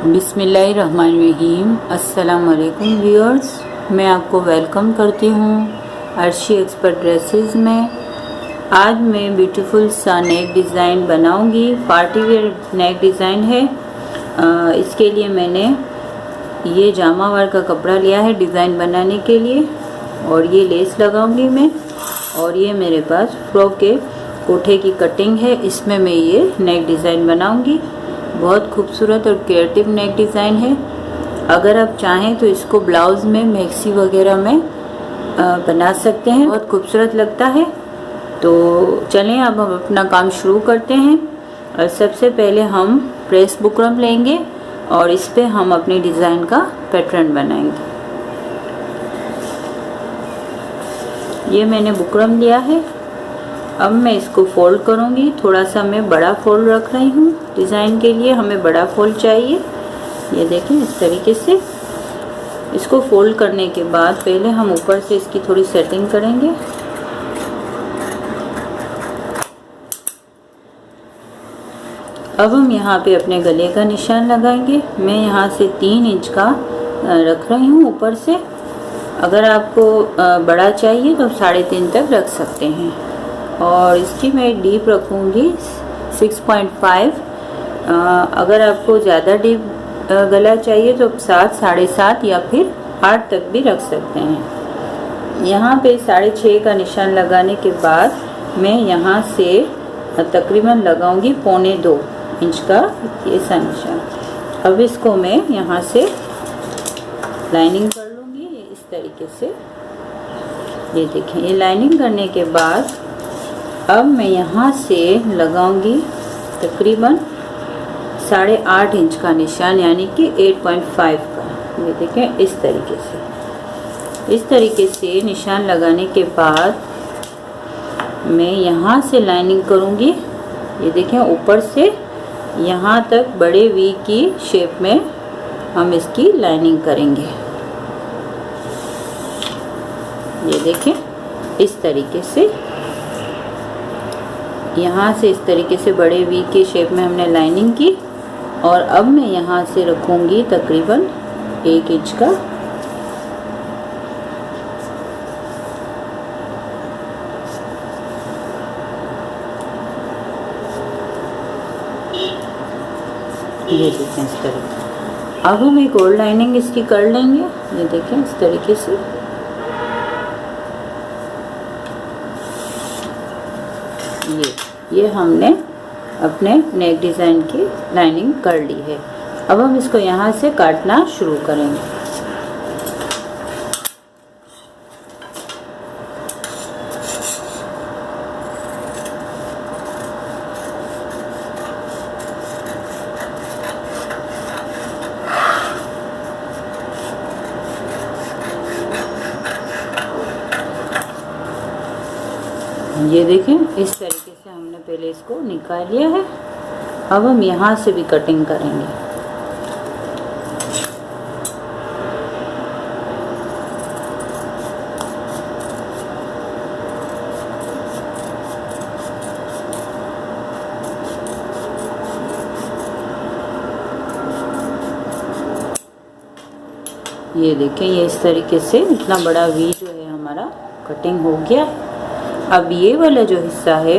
बिस्मिल्लाहिर्रहमानिर्रहीम। अस्सलाम वालेकुम व्यूअर्स, मैं आपको वेलकम करती हूँ अर्शी एक्सपर्ट ड्रेसेस में। आज मैं ब्यूटीफुल सा नेक डिज़ाइन बनाऊंगी। पार्टी वेयर नेक डिज़ाइन है। इसके लिए मैंने ये जामावार का कपड़ा लिया है डिज़ाइन बनाने के लिए, और ये लेस लगाऊंगी मैं। और ये मेरे पास फ्रॉक के कोठे की कटिंग है, इसमें मैं ये नेक डिज़ाइन बनाऊंगी। बहुत खूबसूरत और क्रिएटिव नेक डिज़ाइन है। अगर आप चाहें तो इसको ब्लाउज़ में, मैक्सी वगैरह में बना सकते हैं, बहुत खूबसूरत लगता है। तो चलें अब हम अपना काम शुरू करते हैं। और सबसे पहले हम प्रेस बुकरम लेंगे और इस पे हम अपनी डिज़ाइन का पैटर्न बनाएंगे। ये मैंने बुकरम लिया है। अब मैं इसको फोल्ड करूँगी। थोड़ा सा मैं बड़ा फोल्ड रख रही हूँ डिज़ाइन के लिए, हमें बड़ा फोल्ड चाहिए। ये देखें, इस तरीके से इसको फोल्ड करने के बाद पहले हम ऊपर से इसकी थोड़ी सेटिंग करेंगे। अब हम यहाँ पे अपने गले का निशान लगाएंगे। मैं यहाँ से 3 इंच का रख रही हूँ ऊपर से। अगर आपको बड़ा चाहिए तो 3.5 तक रख सकते हैं। और इसकी मैं डीप रखूँगी 6.5। अगर आपको ज़्यादा डीप गला चाहिए तो 7, 7.5 या फिर 8 तक भी रख सकते हैं। यहाँ पे 6.5 का निशान लगाने के बाद मैं यहाँ से तकरीबन लगाऊंगी 1.25 इंच का ऐसा निशान। अब इसको मैं यहाँ से लाइनिंग कर लूँगी इस तरीके से। ये देखें, ये लाइनिंग करने के बाद अब मैं यहाँ से लगाऊंगी तकरीबन 8.5 इंच का निशान, यानी कि 8.5 का। ये देखें, इस तरीके से निशान लगाने के बाद मैं यहाँ से लाइनिंग करूँगी। ये देखें, ऊपर से यहाँ तक बड़े वी की शेप में हम इसकी लाइनिंग करेंगे। ये देखें, इस तरीके से यहाँ से इस तरीके से बड़े वी के शेप में हमने लाइनिंग की। और अब मैं यहाँ से रखूँगी तकरीबन 1 इंच का। ये देखें, इस तरीके। अब हम एक और लाइनिंग इसकी कर लेंगे। ये देखें, इस तरीके से। ये हमने अपने नेक डिज़ाइन की लाइनिंग कर ली है। अब हम इसको यहाँ से काटना शुरू करेंगे। ये देखें, इस तरीके से हमने पहले इसको निकाल लिया है। अब हम यहाँ से भी कटिंग करेंगे। ये देखें, ये इस तरीके से इतना बड़ा वी जो है हमारा कटिंग हो गया। अब ये वाला जो हिस्सा है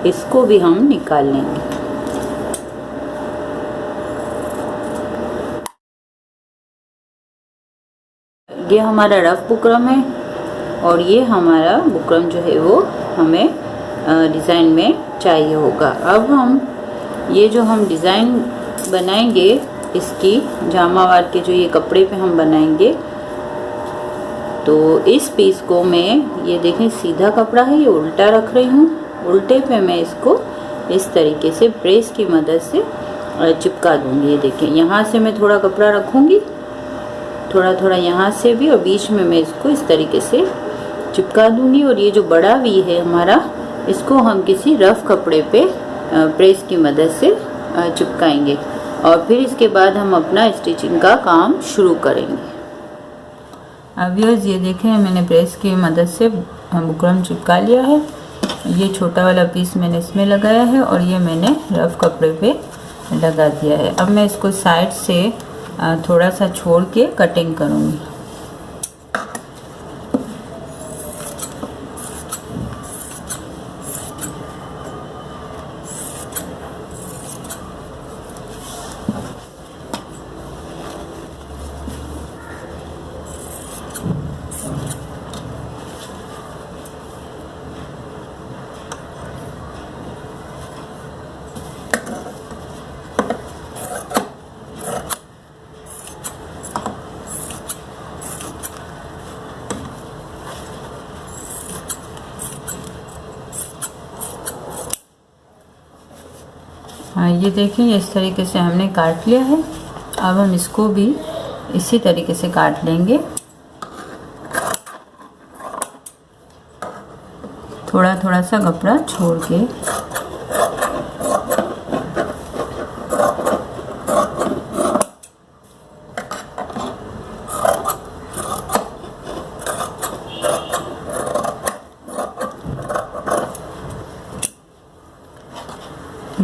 इसको भी हम निकाल लेंगे। ये हमारा रफ बुकरम है और ये हमारा बुकरम जो है वो हमें डिज़ाइन में चाहिए होगा। अब हम ये जो हम डिज़ाइन बनाएंगे इसकी जामावार के जो ये कपड़े पे हम बनाएंगे, तो इस पीस को मैं, ये देखें सीधा कपड़ा है, ये उल्टा रख रही हूँ। उल्टे पे मैं इसको इस तरीके से प्रेस की मदद से चिपका दूँगी। ये देखें, यहाँ से मैं थोड़ा कपड़ा रखूँगी, थोड़ा थोड़ा यहाँ से भी, और बीच में मैं इसको इस तरीके से चिपका दूँगी। और ये जो बड़ा वी है हमारा, इसको हम किसी रफ कपड़े पे प्रेस की मदद से चिपकाएंगे। और फिर इसके बाद हम अपना स्टिचिंग का काम शुरू करेंगे। अब व्यूअर्स, ये देखें, मैंने प्रेस की मदद से बुकरम चिपका लिया है। ये छोटा वाला पीस मैंने इसमें लगाया है और ये मैंने रफ कपड़े पे लगा दिया है। अब मैं इसको साइड से थोड़ा सा छोड़ के कटिंग करूँगी। हाँ, ये देखिए इस तरीके से हमने काट लिया है। अब हम इसको भी इसी तरीके से काट लेंगे, थोड़ा थोड़ा सा कपड़ा छोड़ के।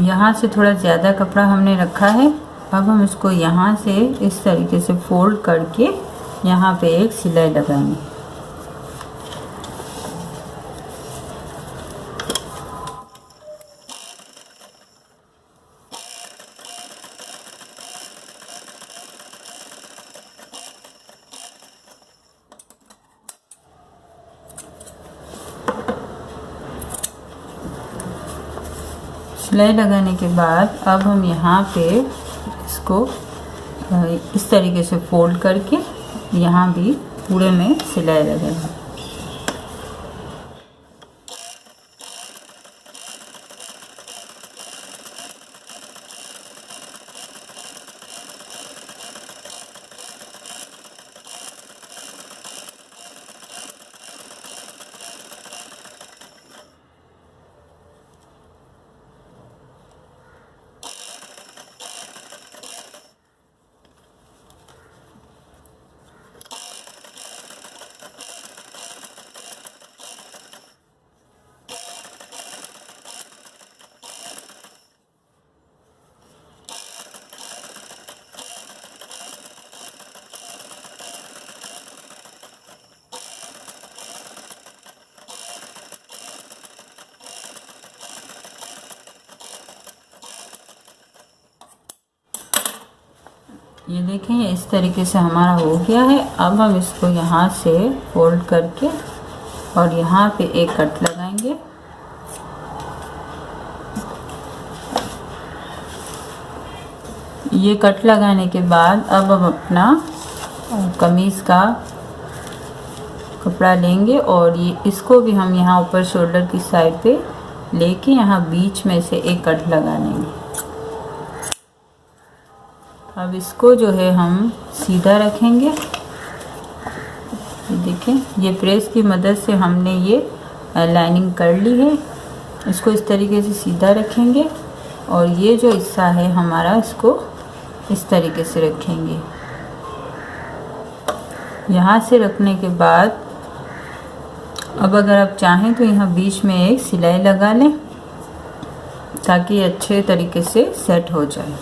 यहाँ से थोड़ा ज़्यादा कपड़ा हमने रखा है। अब हम इसको यहाँ से इस तरीके से फोल्ड करके यहाँ पे एक सिलाई लगाएंगे। सिलाई लगाने के बाद अब हम यहाँ पे इसको इस तरीके से फोल्ड करके यहाँ भी पूरे में सिलाई लगाएंगे। ये देखें इस तरीके से हमारा हो गया है। अब हम इसको यहाँ से फोल्ड करके और यहाँ पे एक कट लगाएंगे। ये कट लगाने के बाद अब हम अपना कमीज़ का कपड़ा लेंगे और ये इसको भी हम यहाँ ऊपर शोल्डर की साइड पे लेके यहाँ बीच में से एक कट लगा लेंगे। अब इसको जो है हम सीधा रखेंगे। देखें ये प्रेस की मदद से हमने ये लाइनिंग कर ली है। इसको इस तरीके से सीधा रखेंगे और ये जो हिस्सा है हमारा इसको इस तरीके से रखेंगे। यहाँ से रखने के बाद अब अगर आप चाहें तो यहाँ बीच में एक सिलाई लगा लें ताकि अच्छे तरीके से सेट हो जाए।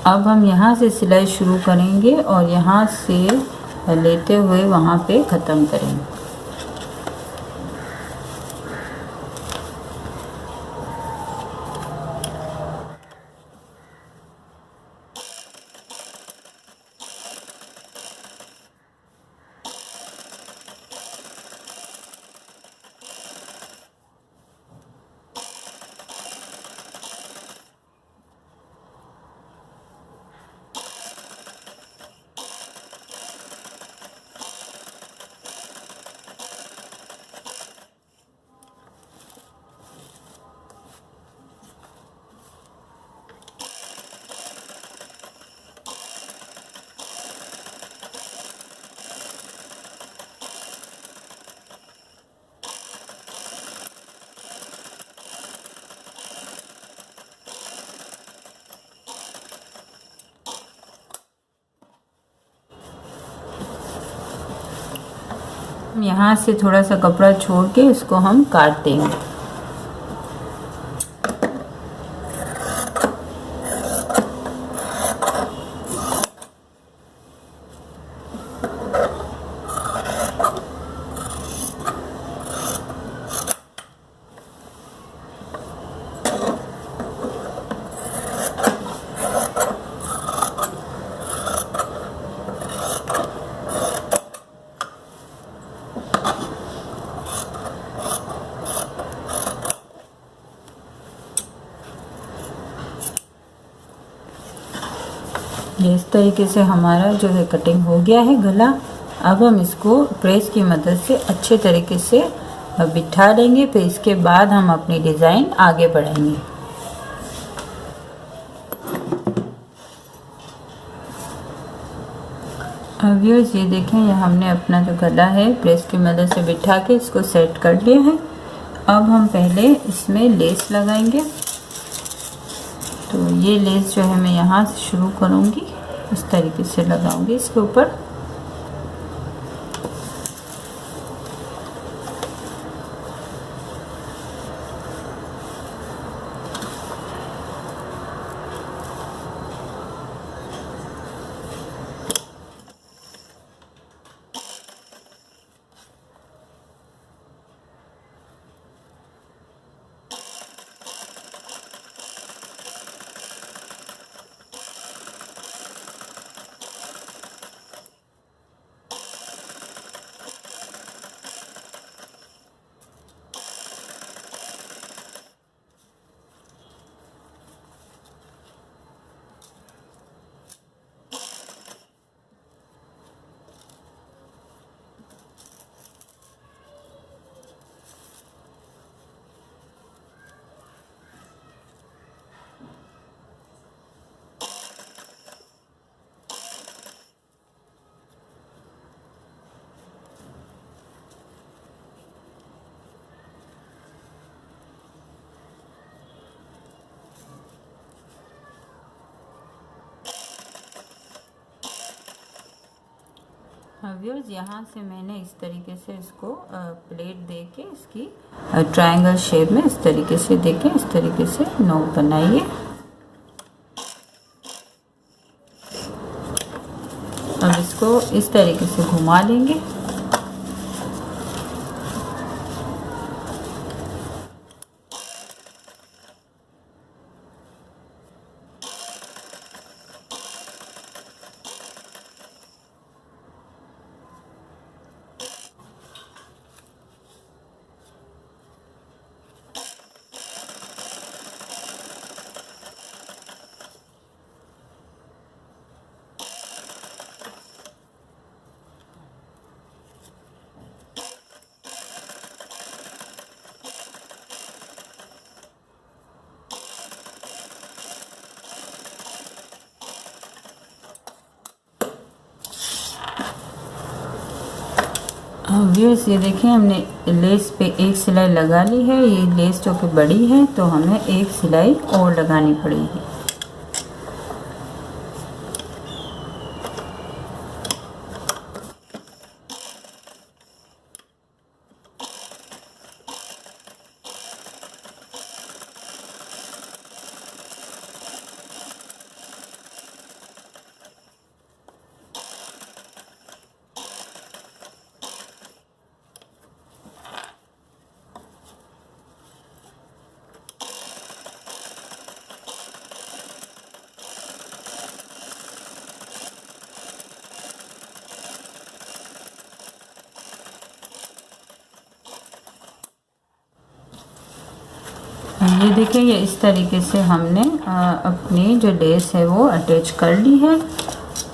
अब हम यहाँ से सिलाई शुरू करेंगे और यहाँ से लेते हुए वहाँ पे ख़त्म करेंगे। यहाँ से थोड़ा सा कपड़ा छोड़ के इसको हम काट देंगे। ये इस तरीके से हमारा जो है कटिंग हो गया है गला। अब हम इसको प्रेस की मदद से अच्छे तरीके से बिठा देंगे, फिर इसके बाद हम अपनी डिज़ाइन आगे बढ़ाएंगे। अब व्यूअर्स ये देखें, ये हमने अपना जो गला है प्रेस की मदद से बिठा के इसको सेट कर लिया है। अब हम पहले इसमें लेस लगाएंगे। तो ये लेस जो है मैं यहाँ से शुरू करूँगी, इस तरीके से लगाऊंगी इसके ऊपर। व्यूअर्स यहाँ से मैंने इस तरीके से इसको प्लेट दे के इसकी ट्रायंगल शेप में इस तरीके से देके इस तरीके से नोक बनाइए। अब इसको इस तरीके से घुमा लेंगे। व्यूअर्स ये देखिए, हमने लेस पे एक सिलाई लगा ली है। ये लेस जो कि बड़ी है तो हमें एक सिलाई और लगानी पड़ेगी। ये देखिए, ये इस तरीके से हमने अपनी जो लेस है वो अटैच कर ली है।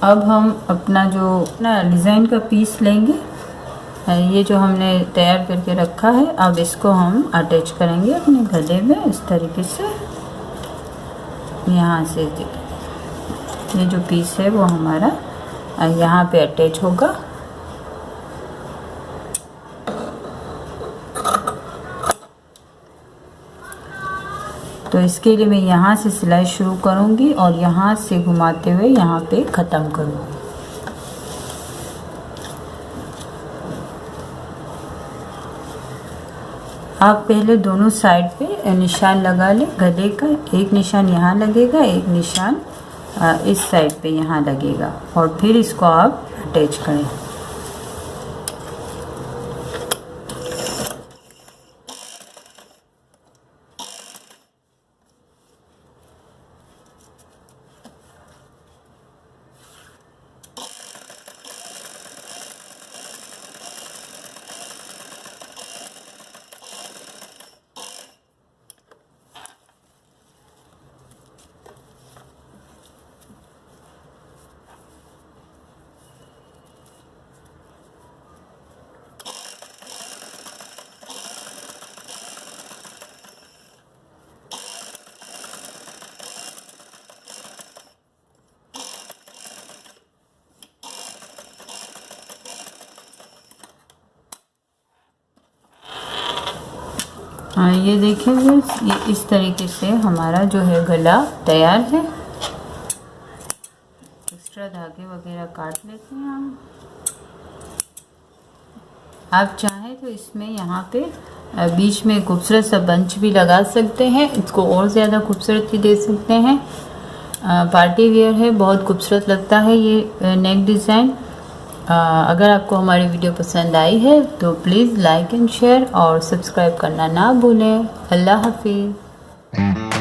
अब हम अपना जो डिज़ाइन का पीस लेंगे, ये जो हमने तैयार करके रखा है, अब इसको हम अटैच करेंगे अपने गले में इस तरीके से। यहाँ से ये जो पीस है वो हमारा यहाँ पे अटैच होगा। तो इसके लिए मैं यहाँ से सिलाई शुरू करूँगी और यहाँ से घुमाते हुए यहाँ पे ख़त्म करूँगी। आप पहले दोनों साइड पे निशान लगा लें गले का। एक निशान यहाँ लगेगा, एक निशान इस साइड पे यहाँ लगेगा और फिर इसको आप अटैच करें। ये देखिए फ्रेंड्स, ये इस तरीके से हमारा जो है गला तैयार है। एक्स्ट्रा धागे वगैरह काट लेते हैं हम। आप चाहें तो इसमें यहाँ पे बीच में खूबसूरत सा बंच भी लगा सकते हैं, इसको और ज़्यादा खूबसूरती दे सकते हैं। पार्टी वेयर है, बहुत खूबसूरत लगता है ये नेक डिज़ाइन। अगर आपको हमारी वीडियो पसंद आई है तो प्लीज़ लाइक एंड शेयर और सब्सक्राइब करना ना भूलें। अल्लाह हाफिज़।